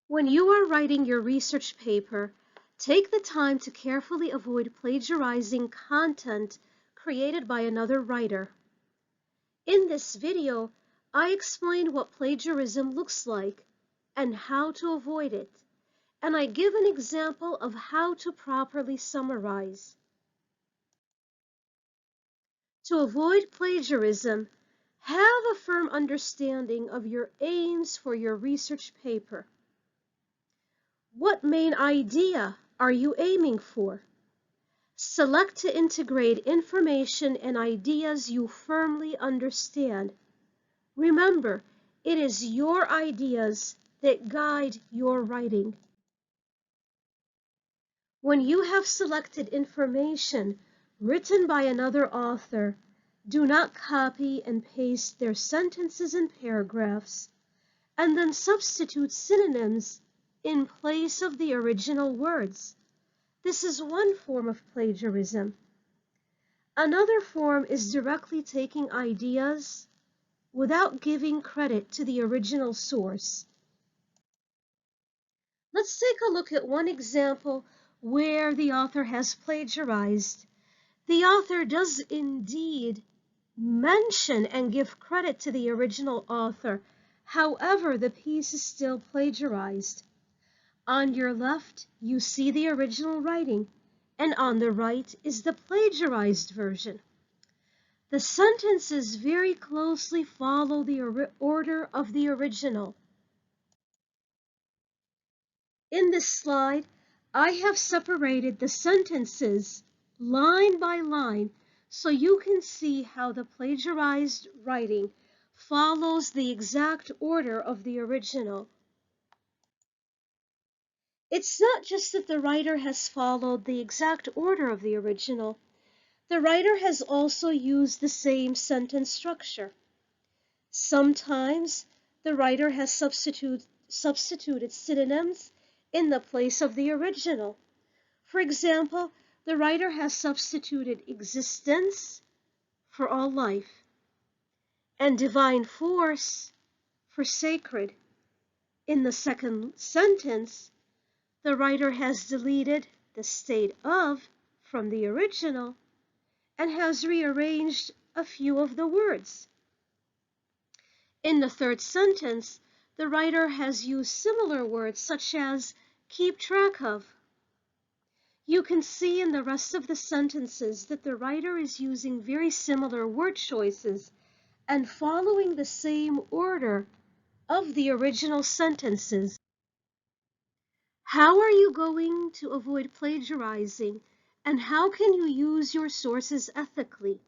When you are writing your research paper, take the time to carefully avoid plagiarizing content created by another writer. In this video, I explain what plagiarism looks like and how to avoid it, and I give an example of how to properly summarize. To avoid plagiarism, have a firm understanding of your aims for your research paper. What main idea are you aiming for? Select to integrate information and ideas you firmly understand. Remember, it is your ideas that guide your writing. When you have selected information written by another author, do not copy and paste their sentences and paragraphs, and then substitute synonyms in place of the original words. This is one form of plagiarism. Another form is directly taking ideas without giving credit to the original source. Let's take a look at one example where the author has plagiarized. The author does indeed mention and give credit to the original author. However, the piece is still plagiarized. On your left, you see the original writing, and on the right is the plagiarized version. The sentences very closely follow the order of the original. In this slide, I have separated the sentences line by line so you can see how the plagiarized writing follows the exact order of the original. It's not just that the writer has followed the exact order of the original. The writer has also used the same sentence structure. Sometimes the writer has substituted synonyms in the place of the original. For example, the writer has substituted existence for all life and divine force for sacred. In the second sentence, the writer has deleted the state of from the original and has rearranged a few of the words. In the third sentence, the writer has used similar words such as keep track of. You can see in the rest of the sentences that the writer is using very similar word choices and following the same order of the original sentences. How are you going to avoid plagiarizing, and how can you use your sources ethically?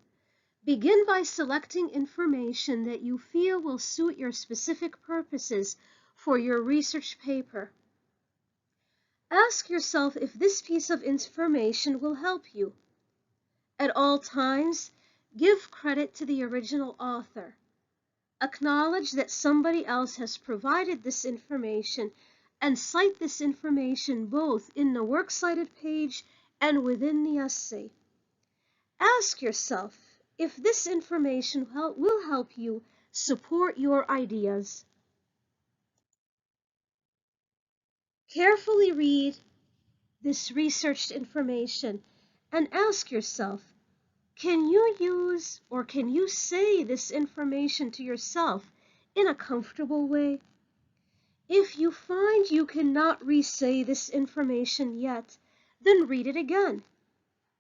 Begin by selecting information that you feel will suit your specific purposes for your research paper. Ask yourself if this piece of information will help you. At all times, give credit to the original author. Acknowledge that somebody else has provided this information and cite this information both in the works cited page and within the essay. Ask yourself if this information will help you support your ideas. Carefully read this researched information and ask yourself, can you use or can you say this information to yourself in a comfortable way? If you find you cannot re-say this information yet, then read it again.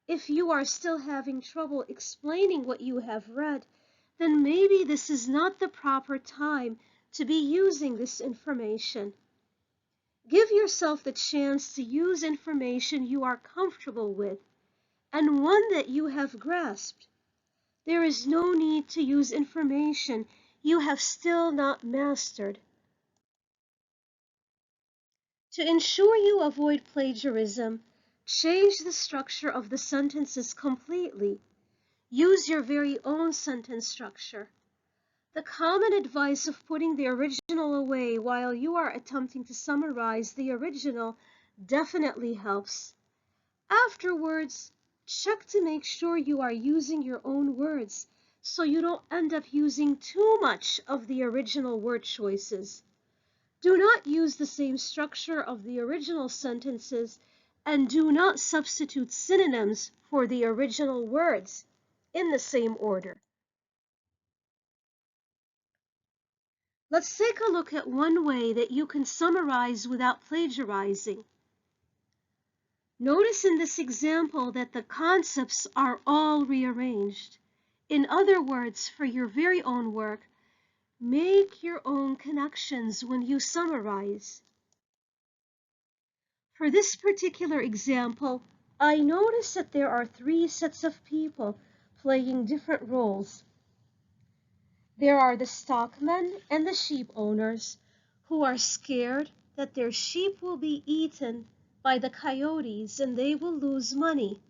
If you are still having trouble explaining what you have read, then maybe this is not the proper time to be using this information. Give yourself the chance to use information you are comfortable with and one that you have grasped. There is no need to use information you have still not mastered. To ensure you avoid plagiarism, change the structure of the sentences completely. Use your very own sentence structure. The common advice of putting the original away while you are attempting to summarize the original definitely helps. Afterwards, check to make sure you are using your own words so you don't end up using too much of the original word choices. Do not use the same structure of the original sentences, and do not substitute synonyms for the original words in the same order. Let's take a look at one way that you can summarize without plagiarizing. Notice in this example that the concepts are all rearranged. In other words, for your very own work, make your own connections when you summarize. For this particular example, I notice that there are three sets of people playing different roles. There are the stockmen and the sheep owners who are scared that their sheep will be eaten by the coyotes and they will lose money.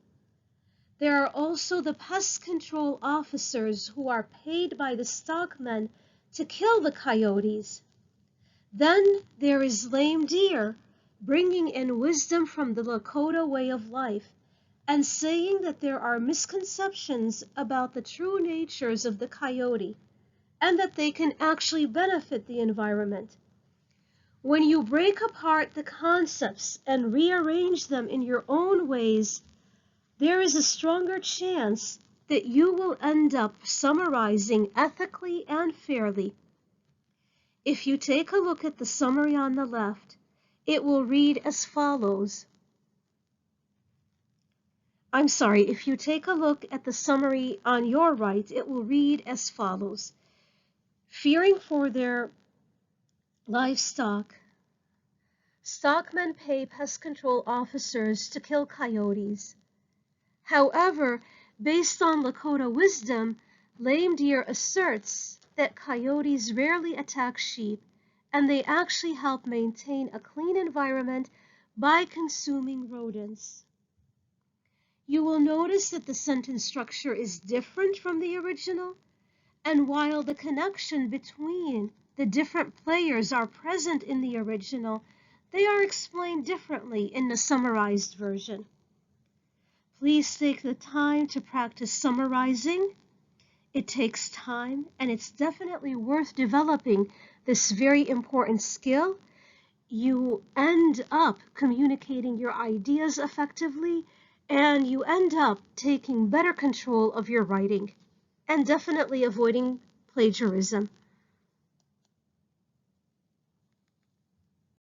There are also the pest control officers who are paid by the stockmen to kill the coyotes. Then there is Lame Deer, bringing in wisdom from the Lakota way of life and saying that there are misconceptions about the true natures of the coyote and that they can actually benefit the environment. When you break apart the concepts and rearrange them in your own ways, there is a stronger chance that you will end up summarizing ethically and fairly. If you take a look at the summary on the left, it will read as follows. If you take a look at the summary on your right, it will read as follows. Fearing for their livestock, stockmen pay pest control officers to kill coyotes. However, based on Lakota wisdom, Lame Deer asserts that coyotes rarely attack sheep, and they actually help maintain a clean environment by consuming rodents. You will notice that the sentence structure is different from the original, and while the connection between the different players are present in the original, they are explained differently in the summarized version. Please take the time to practice summarizing. It takes time, and it's definitely worth developing this very important skill. You end up communicating your ideas effectively, and you end up taking better control of your writing, and definitely avoiding plagiarism.